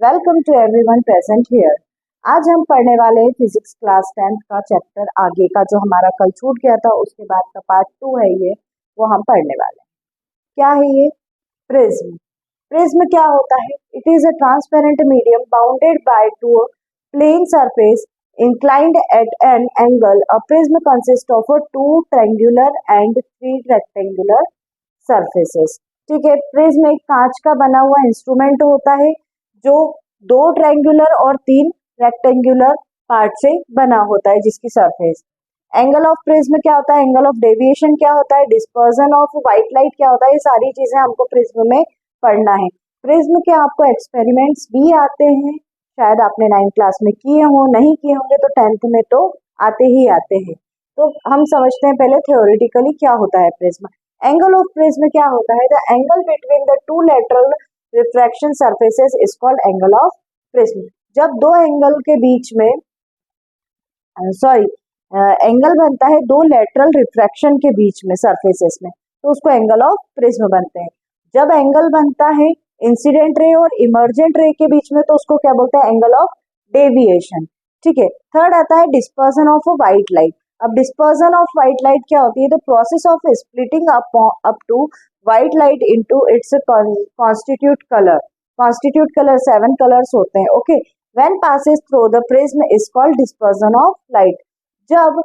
Welcome to everyone present here. आज हम पढ़ने वाले हैं फिजिक्स क्लास 10th का चैप्टर आगे का, जो हमारा कल छूट गया था। उसके बाद का पार्ट 2 है ये, वो हम पढ़ने वाले हैं। क्या है ये? प्रिज्म। प्रिज्म क्या होता है? It is a transparent medium bounded by two plane surface inclined at an angle. A prism consists of two triangular and three rectangular surfaces. ठीक है, प्रिज्म एक कांच का बना हुआ इंस्ट्रूमेंट होता है जो दो ट्रायंगुलर और तीन रेक्टेंगुलर पार्ट से बना होता है, जिसकी सरफेस। एंगल ऑफ प्रिज्म क्या होता है? एंगल ऑफ डेविएशन क्या होता है? डिस्पर्जन ऑफ व्हाइट लाइट क्या होता है? ये सारी चीजें हमको प्रिज्म में पढ़ना है। प्रिज्म के आपको एक्सपेरिमेंट्स भी आते हैं, शायद आपने 9th क्लास में किए हो, नहीं किए होंगे तो 10th में तो आते ही आते हैं। तो हम समझते हैं पहले थ्योरेटिकली क्या होता है प्रिज्म। एंगल ऑफ प्रिज्म क्या होता है? The angle between the two lateral refraction surfaces is called angle of prism. जब दो एंगल के बीच में एंगल बनता है दो लेटरल रिफ्रैक्शन के बीच में सरफेसेस में, तो उसको एंगल ऑफ प्रिज्म बनते हैं। जब एंगल बनता है इंसिडेंट रे और इमर्जेंट रे के बीच में, तो उसको क्या बोलते हैं? Angle of deviation. ठीक है। थर्ड आता है डिस्पर्जन ऑफ व्हाइट लाइट। अब डिस्पर्जन ऑफ व्हाइट लाइट क्या होती है? The process of splitting up to white light into its constitute colour. Constitute colour 7 colours होते हैं। Okay, when passes through the prism is called dispersion of light. जब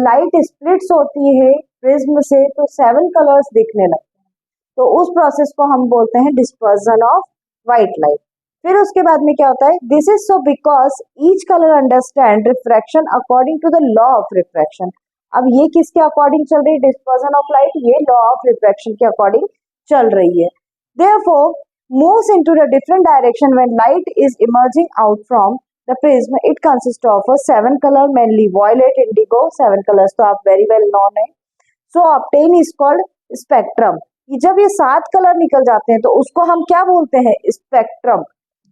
light splits होती है prism से तो 7 कलर्स दिखने लगते हैं, तो उस प्रोसेस को हम बोलते हैं डिस्पर्जन ऑफ व्हाइट लाइट। फिर उसके बाद में क्या होता है? This is so because each colour understand refraction according to the law of refraction. अब ये किसके अकॉर्डिंग चल रही है? डिस्पर्जन ऑफ लाइट, ये लॉ ऑफ रिफ्रैक्शन के अकॉर्डिंग चल रही है। Therefore moves into a different direction when light is emerging out from the prism. It consists of a 7 color, mainly violet, indigo, 7 colors तो आप very well known है। So obtain is called spectrum। जब ये 7 colour निकल जाते हैं तो उसको हम क्या बोलते हैं? स्पेक्ट्रम।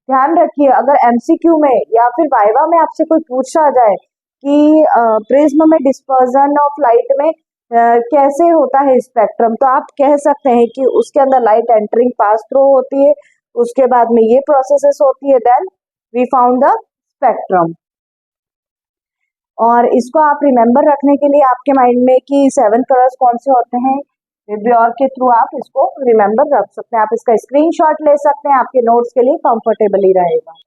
ध्यान रखिए, अगर एमसीक्यू में या फिर वाइवा में आपसे कोई पूछा जाए कि प्रिज्म में डिस्पर्जन ऑफ लाइट में कैसे होता है स्पेक्ट्रम, तो आप कह सकते हैं कि उसके अंदर लाइट एंटरिंग पास थ्रू होती है, उसके बाद में ये प्रोसेसेस होती है, then we found the spectrum. और इसको आप रिमेम्बर रखने के लिए आपके माइंड में कि 7 कलर्स कौन से होते हैं, विब्योर के थ्रू आप इसको रिमेम्बर रख सकते हैं। आप इसका स्क्रीनशॉट ले सकते हैं, आपके नोट्स के लिए कंफर्टेबली रहेगा।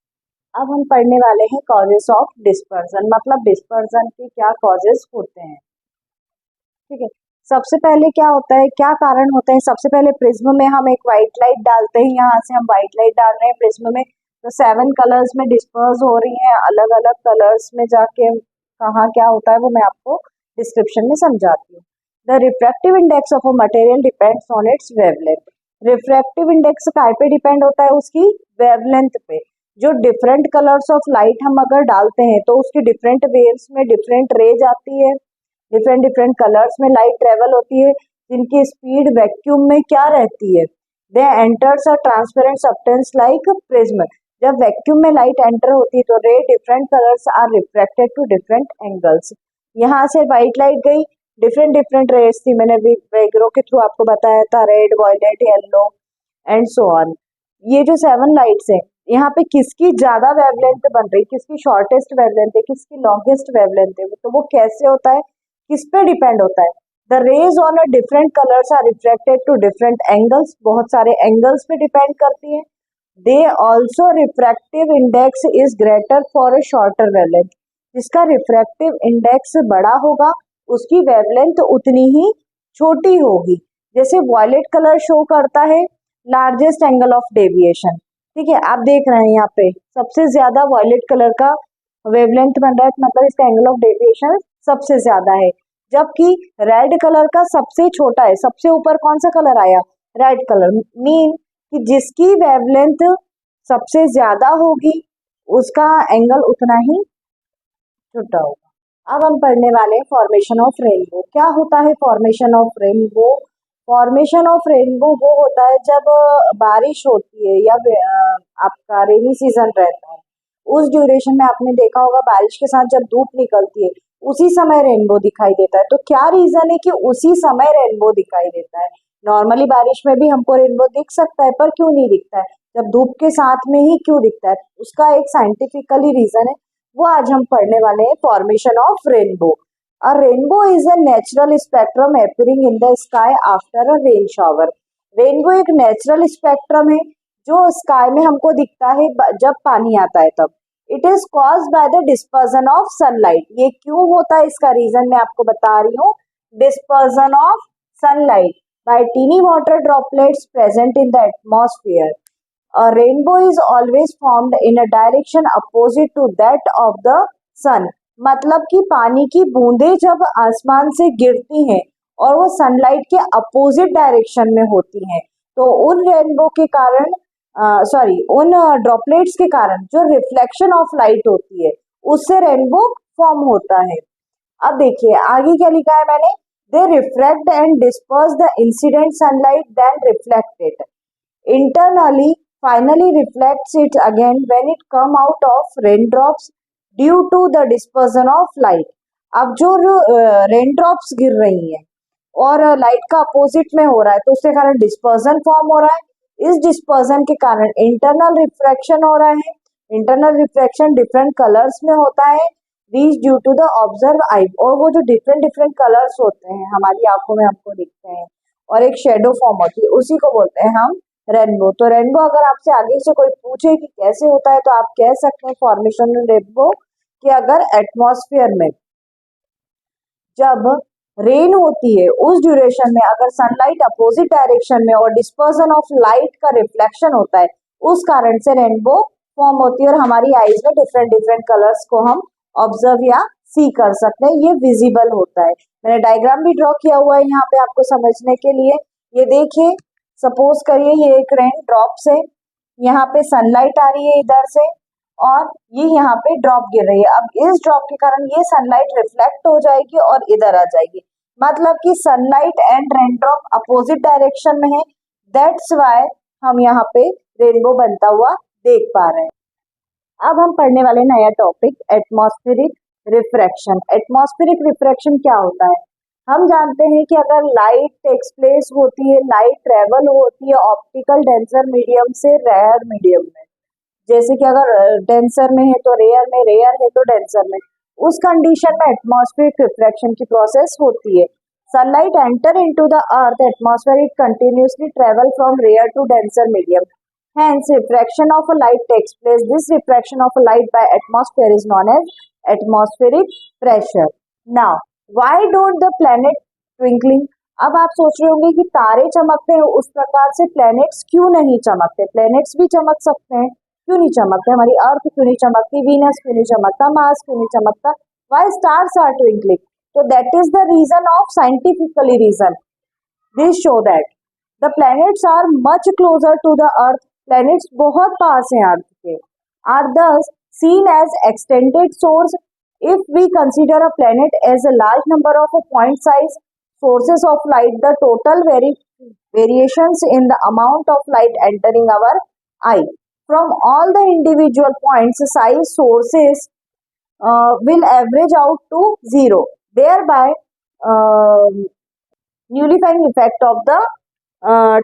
अब हम पढ़ने वाले हैं कॉजेस ऑफ डिस्पर्जन, मतलब डिस्पर्जन के क्या कॉजेस होते हैं। ठीक है, सबसे पहले क्या होता है, क्या कारण होते हैं? सबसे पहले प्रिज्म में हम एक व्हाइट लाइट डालते हैं, यहाँ से हम व्हाइट लाइट डाल रहे हैं प्रिज्म में, तो 7 कलर्स में डिस्पर्स हो रही हैं। अलग अलग कलर्स में जाके कहाँ क्या होता है वो मैं आपको डिस्क्रिप्शन में समझाती हूँ। The refractive index of a material depends on it's wavelength. Refractive index काय पे डिपेंड होता है? उसकी वेवलेंथ पे। जो डिफरेंट कलर्स ऑफ लाइट हम अगर डालते हैं तो उसकी डिफरेंट वेव्स में डिफरेंट रेज आती है, डिफरेंट डिफरेंट कलर्स में लाइट ट्रेवल होती है, जिनकी स्पीड वैक्यूम में क्या रहती है? They enters a transparent substance like prism. जब वैक्यूम में लाइट एंटर होती है तो ray different colours are refracted to different angles. यहाँ से व्हाइट लाइट गई, डिफरेंट डिफरेंट रेज थी, मैंने वेगरो के थ्रू आपको बताया था, red, violet, yellow and so on. ये जो 7 लाइट्स हैं, यहाँ पे किसकी ज्यादा वेवलेंथ बन रही, किसकी शॉर्टेस्ट वेवलेंथ है, किसकी लॉन्गेस्ट वेवलेंथ है, तो वो कैसे होता है, किस पे डिपेंड होता है? The rays on a different colours are reflected to different angles, बहुत सारे एंगल्स पे डिपेंड करती है। They also refractive index is greater for a shorter wavelength. जिसका रिफ्रैक्टिव इंडेक्स बड़ा होगा उसकी वेवलेंथ उतनी ही छोटी होगी। जैसे वॉयलेट कलर शो करता है लार्जेस्ट एंगल ऑफ डेविएशन। ठीक है, आप देख रहे हैं यहाँ पे सबसे ज्यादा वॉयलेट कलर का वेवलेंथ बन रहा है, मतलब इसका एंगल ऑफ डेविएशन सबसे ज्यादा है। जबकि रेड कलर का सबसे छोटा है। सबसे ऊपर कौन सा कलर आया? Red colour. मीन कि जिसकी वेवलेंथ सबसे ज्यादा होगी उसका एंगल उतना ही छोटा होगा। अब हम पढ़ने वाले हैं फॉर्मेशन ऑफ रेनबो। क्या होता है formation of rainbow? Formation of rainbow वो होता है जब बारिश होती है या आपका रेनी सीजन रहता है, उस ड्यूरेशन में आपने देखा होगा बारिश के साथ जब धूप निकलती है उसी समय रेनबो दिखाई देता है। तो क्या रीजन है कि उसी समय रेनबो दिखाई देता है? नॉर्मली बारिश में भी हमको रेनबो दिख सकता है, पर क्यों नहीं दिखता है? जब धूप के साथ में ही क्यों दिखता है, उसका एक साइंटिफिकली रीजन है, वो आज हम पढ़ने वाले हैं, formation of rainbow. A rainbow is a natural spectrum appearing in the sky after a rain shower. Rainbow एक नेचुरल स्पेक्ट्रम है जो स्काई में हमको दिखता है जब पानी आता है तब। It is caused by the dispersion of sunlight. ये क्यों होता है, इसका रीजन मैं आपको बता रही हूँ। Dispersion of sunlight by tiny water droplets present in the atmosphere. A rainbow is always formed in a direction opposite to that of the sun। मतलब कि पानी की बूंदें जब आसमान से गिरती हैं और वो सनलाइट के अपोजिट डायरेक्शन में होती हैं, तो उन रेनबो के कारण उन ड्रॉपलेट्स के कारण जो रिफ्लेक्शन ऑफ लाइट होती है उससे रेनबो फॉर्म होता है। अब देखिए आगे क्या लिखा है मैंने, they reflect and disperse the incident sunlight then reflect it internally, finally reflects it again when it come out of raindrops due to the dispersion of light। अब जो रेनड्रॉप्स गिर रही हैं और लाइट का अपोजिट में हो रहा है तो उसके कारण डिस्पर्जन फॉर्म हो रहा है। इस डिस्पर्जन के कारण इंटरनल रिफ्रैक्शन हो रहा है। इंटरनल रिफ्रैक्शन डिफरेंट कलर्स में होता है, these due to the observe eye. और वो जो डिफरेंट डिफरेंट कलर्स होते हैं हमारी आंखों में हमको दिखते हैं और एक शेडो फॉर्म होती है, उसी को बोलते हैं हम रेनबो। तो रेनबो अगर आपसे आगे से कोई पूछे कि कैसे होता है तो आप कह सकते हैं फॉर्मेशन रेनबो कि अगर एटमॉस्फेयर में जब रेन होती है उस ड्यूरेशन में अगर सनलाइट अपोजिट डायरेक्शन में और डिस्पर्जन ऑफ लाइट का रिफ्लेक्शन होता है, उस कारण से रेनबो फॉर्म होती है और हमारी आईज में डिफरेंट डिफरेंट कलर्स को हम ऑब्जर्व या सी कर सकते हैं। ये विजिबल होता है। मैंने डायग्राम भी ड्रॉ किया हुआ है यहाँ पे आपको समझने के लिए। ये देखिए, सपोज करिए ये एक रेन ड्रॉप्स है, यहाँ पे सनलाइट आ रही है इधर से और ये यहाँ पे ड्रॉप गिर रही है। अब इस ड्रॉप के कारण ये सनलाइट रिफ्लेक्ट हो जाएगी और इधर आ जाएगी, मतलब कि sunlight and rain drop opposite direction में है। दैट्स वाई हम यहाँ पे रेनबो बनता हुआ देख पा रहे हैं। अब हम पढ़ने वाले नया topic atmospheric refraction. Atmospheric refraction क्या होता है? हम जानते हैं कि अगर लाइट टेक्स प्लेस होती है, लाइट ट्रेवल होती है ऑप्टिकल डेंसर मीडियम से रेयर मीडियम में, जैसे कि अगर डेंसर में है तो रेयर में, रेयर है तो डेंसर में, उस कंडीशन में एटमॉस्फेरिक रिफ्रैक्शन की प्रोसेस होती है। Sunlight enter into the earth atmosphere, it continuously travel from rare to denser medium, hence refraction of a light takes place। this refraction of a light by atmosphere is known as atmospheric pressure। now why don't the planet twinkling? अब आप सोच रहे होंगे कि तारे चमकते हैं उस प्रकार से प्लैनेट्स क्यों नहीं चमकते? प्लैनेट्स भी चमक सकते हैं, क्यों नहीं चमकते? हमारी अर्थ क्यों नहीं चमकती? वीनस क्यों नहीं चमकता? मार्स क्यों नहीं चमकता? why stars are twinkling? so that is the reason of scientifically reason। this show that the planets are much closer to the earth। Planets बहुत पास हैं अर्थ के, are thus seen as extended source। if we consider a planet as a large number of point size sources of light, the total variations in the amount of light entering our eye from all the individual points size sources will average out to zero, thereby nullifying effect of the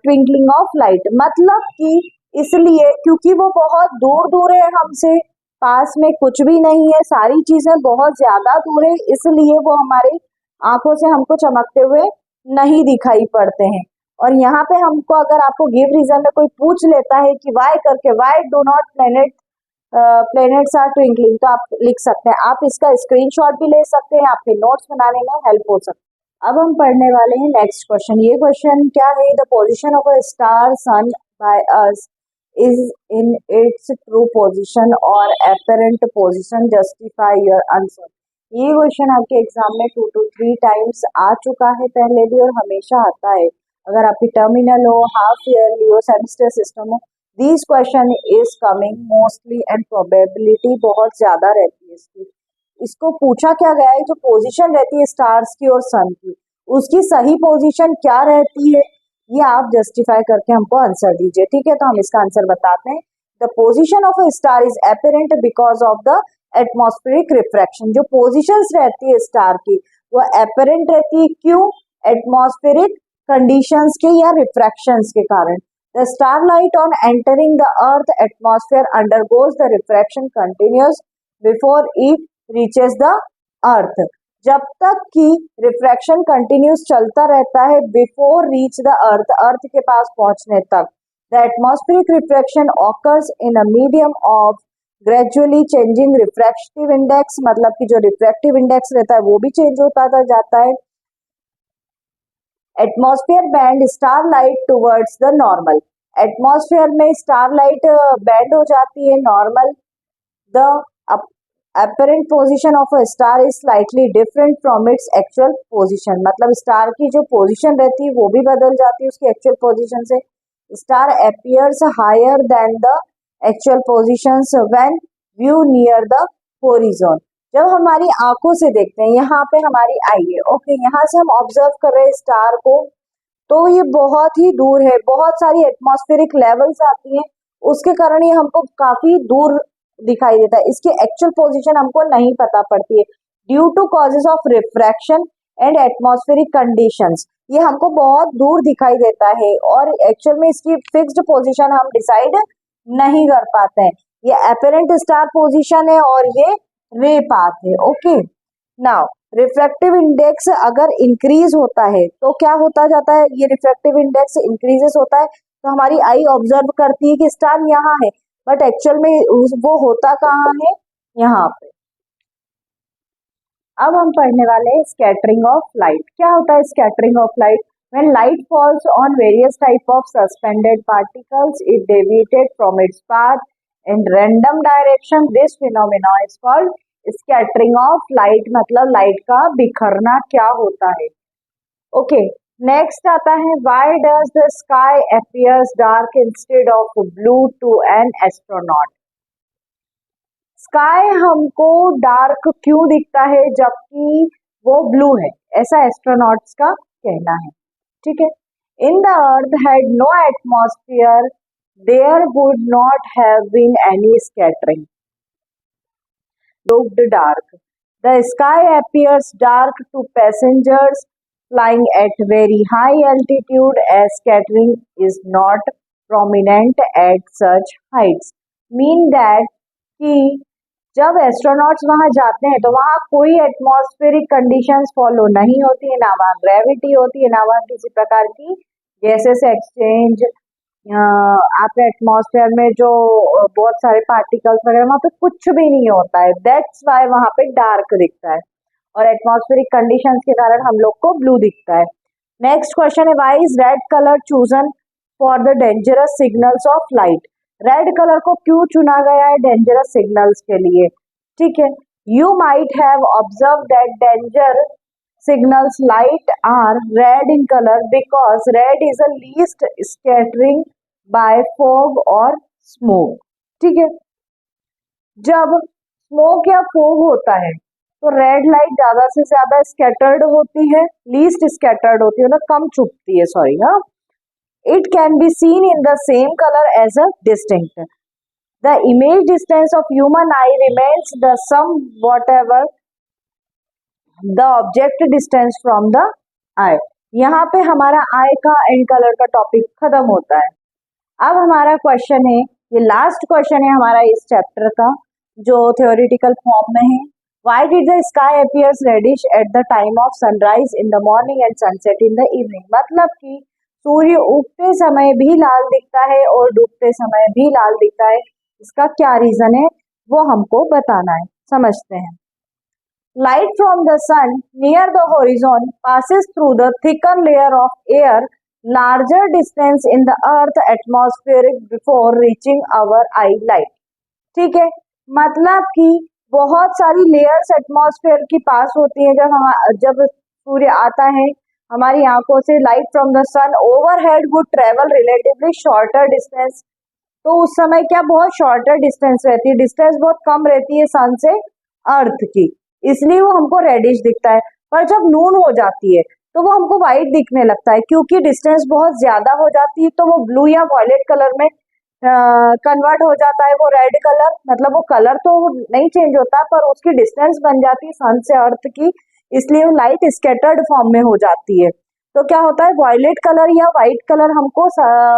twinkling of light। मतलब कि इसलिए क्योंकि वो बहुत दूर दूर है हमसे, पास में कुछ भी नहीं है, सारी चीजें बहुत ज्यादा दूर है, इसलिए वो हमारी आंखों से हमको चमकते हुए नहीं दिखाई पड़ते हैं। और यहाँ पे हमको अगर आपको गिव रीजन में कोई पूछ लेता है कि वाई करके, why do not planets are twinkling, तो आप लिख सकते हैं। आप इसका स्क्रीनशॉट भी ले सकते हैं, आपके नोट्स बनाने में हेल्प हो सकता है। अब हम पढ़ने वाले हैं नेक्स्ट क्वेश्चन। ये क्वेश्चन क्या है? The position of a star seen by us is in its true position or apparent position, justify your answer। ये क्वेश्चन आपके एग्जाम में 2 to 3 टाइम्स आ चुका है पहले भी और हमेशा आता है। अगर आपकी टर्मिनल हो, हाफ ईयरली हो, सेमेस्टर सिस्टम हो, this question is coming mostly and probability बहुत ज्यादा रहती है इसकी। इसको पूछा क्या गया है, जो पोजीशन रहती है स्टार्स की और सन की, उसकी सही पोजीशन क्या रहती है, ये आप जस्टिफाई करके हमको आंसर दीजिए। ठीक है, तो हम इसका आंसर बताते हैं। The position of a star is apparent because of the atmospheric refraction. जो पोजीशंस रहती है स्टार की वो एपरेंट रहती है, क्यों? एटमॉस्फेरिक कंडीशंस के या रिफ्रैक्शंस के कारण। The starlight on entering the earth atmosphere undergoes the refraction continuous before it reaches the earth. जब तक कि रिफ्रैक्शन कंटिन्यूस चलता रहता है बिफोर रीच द अर्थ, अर्थ के पास पहुंचने तक, the atmospheric refraction occurs in a medium of gradually changing refractive index, मतलब कि जो रिफ्रैक्टिव इंडेक्स रहता है वो भी चेंज होता जाता है. Atmosphere band starlight towards the normal, atmosphere में स्टारलाइट बैंड हो जाती है normal. The apparent position of a star is slightly different from its actual position, मतलब स्टार की जो पोजीशन रहती है वो भी बदल जाती है उसकी एक्चुअल पोजीशन से. Star appears higher than the actual positions when view near the horizon. जब हमारी आंखों से देखते हैं, यहाँ पे हमारी आई है, ओके, यहाँ से हम ऑब्जर्व कर रहे हैं स्टार को, तो ये बहुत ही दूर है, बहुत सारी एटमॉस्फेरिक लेवल्स आती हैं, उसके कारण ये हमको काफी दूर दिखाई देता है. इसकी एक्चुअल पोजीशन हमको नहीं पता पड़ती है due to causes of refraction and atmospheric conditions. ये हमको बहुत दूर दिखाई देता है और एक्चुअल में इसकी फिक्स्ड पोजीशन हम डिसाइड नहीं कर पाते हैं. ये अपरेंट स्टार पोजीशन है और ये रे पाथ है. ओके, नाउ रिफ्रैक्टिव इंडेक्स अगर इंक्रीज होता है तो क्या होता जाता है, ये रिफ्रैक्टिव इंडेक्स इंक्रीजेस होता है तो हमारी आई ऑब्जर्व करती है कि स्टार यहाँ है, बट एक्चुअल में वो होता कहाँ है, यहाँ पे. अब हम पढ़ने वाले हैं स्कैटरिंग ऑफ लाइट. क्या होता है scattering of light? When light falls on various type of suspended particles it deviated from its path in random direction, this phenomena is called scattering of light. मतलब लाइट का बिखरना क्या होता है. Okay, next आता है why does the sky appears dark instead of blue to an astronaut. Sky हमको dark क्यों दिखता है जबकि वो ब्लू है, ऐसा एस्ट्रोनॉट्स का कहना है. ठीक है, in the earth had no atmosphere there would not have been any scattering. looked dark. The sky appears dark to passengers flying at very high altitude as scattering is not prominent at such heights. Mean that कि जब astronauts वहां जाते हैं तो वहां कोई atmospheric conditions follow नहीं होती है, ना वहां ग्रेविटी होती है, ना वहां किसी प्रकार की गैसेस एक्सचेंज, आपके एटमॉस्फेयर में जो बहुत सारे पार्टिकल्स वगैरह वहां पे कुछ भी नहीं होता है. दैट्स वाई वहां पे डार्क दिखता है और एटमॉस्फेरिक कंडीशंस के कारण हम लोग को ब्लू दिखता है. नेक्स्ट क्वेश्चन है why is red colour chosen for the dangerous signals of light. Red colour को क्यों चुना गया है डेंजरस सिग्नल्स के लिए. ठीक है, you might have observe that danger signals light are red in color because red is the least scattering by fog or smoke. ठीक है, जब स्मोक या फोग होता है तो रेड लाइट ज्यादा से ज्यादा स्कैटर्ड होती है, लीस्ट स्कैटर्ड होती है ना, कम छुपती है, सॉरी. हाँ, it can be seen in the same colour as a distinct. The image distance of human eye remains the some whatever the object distance from the eye. यहाँ पे हमारा आई का and colour का topic खत्म होता है. अब हमारा क्वेश्चन है, ये लास्ट क्वेश्चन है हमारा इस चैप्टर का जो थ्योरेटिकल फॉर्म में है. Why did the sky appears reddish at the time of sunrise in the morning and sunset in the evening. मतलब कि सूर्य उगते समय भी लाल दिखता है और डूबते समय भी लाल दिखता है. इसका क्या रीजन है वो हमको बताना है. समझते हैं. Light from the sun near the horizon passes through the thicker layer of air larger distance in the earth atmospheric before reaching our eye light. ठीक है, मतलब कि बहुत सारी लेयर्स एटमॉस्फेयर की पास होती है जब सूर्य आता है हमारी आंखों से. Light from the sun overhead would travel relatively shorter distance. तो उस समय क्या बहुत शॉर्टर डिस्टेंस रहती है, डिस्टेंस बहुत कम रहती है सन से अर्थ की, इसलिए वो हमको रेडिश दिखता है. पर जब नून हो जाती है तो वो हमको व्हाइट दिखने लगता है क्योंकि डिस्टेंस बहुत ज्यादा हो जाती है, तो वो ब्लू या वॉयलेट कलर में कन्वर्ट हो जाता है. वो रेड कलर, मतलब वो कलर तो नहीं चेंज होता पर उसकी डिस्टेंस बन जाती है सन से अर्थ की, इसलिए वो लाइट स्कैटर्ड फॉर्म में हो जाती है. तो क्या होता है, वॉयलेट कलर या व्हाइट कलर हमको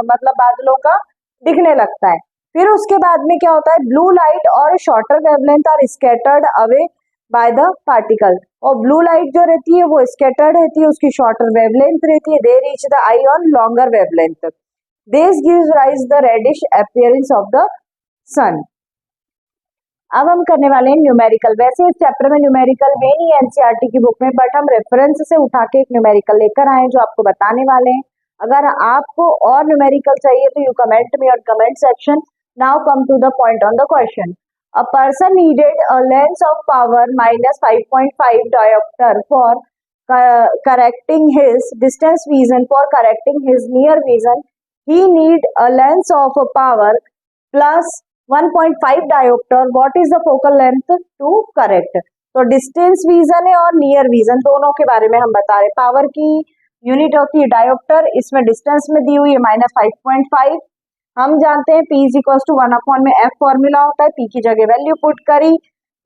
मतलब बादलों का दिखने लगता है। फिर उसके बाद में क्या होता है, ब्लू लाइट और shorter wavelength are scattered away by the particle. और ब्लू लाइट जो रहती है वो स्कैटर्ड रहती है, उसकी शॉर्टर वेवलेंथ रहती है, they reach the eye on longer wavelength, this gives rise the reddish appearance of the sun. अब हम करने वाले हैं न्यूमेरिकल। वैसे इस चैप्टर में न्यूमेरिकल है नहीं एनसीईआरटी की बुक में, बट हम रेफरेंस से उठा के एक न्यूमेरिकल लेकर आए जो आपको बताने वाले हैं। अगर आपको और न्यूमेरिकल चाहिए तो you comment me on comment section. Now come to the point on the question. A person needed a lens of power minus 5.5 diopter for correcting his distance vision. For correcting his near vision, he need a lens of power plus 1.5 diopter. What is the focal length to correct? तो distance vision है और near vision दोनों के बारे में हम बता रहे। पावर की यूनिट होती है डायोप्टर, इसमें डिस्टेंस में दी हुई है -5.5। हम जानते हैं P इज इक्वल टू 1 में F फॉर्मूला होता है, P की जगह वैल्यू पुट करी,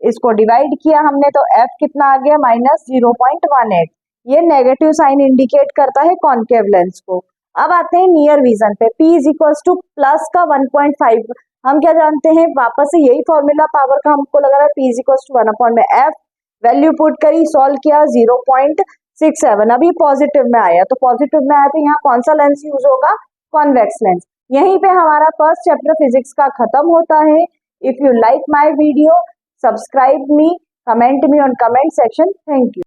इसको डिवाइड किया हमने तो F कितना आ गया -0.18। ये नेगेटिव साइन इंडिकेट करता है कॉन्केव लेंस को। अब आते हैं नियर विजन पे, P is equal two plus का 1.5। हम क्या जानते हैं, वापस से यही फॉर्मूला पावर का हमको लगा रहा है, P इज इक्वल टू 1 में F, वैल्यू पुट करी, सॉल्व किया 0.67। अभी पॉजिटिव में आया, तो पॉजिटिव में आया तो यहाँ कौन सा लेंस यूज होगा, कॉन्वेक्स लेंस। यहीं पे हमारा फर्स्ट चैप्टर फिजिक्स का खत्म होता है। If you like my video, subscribe me, comment me on comment section. Thank you.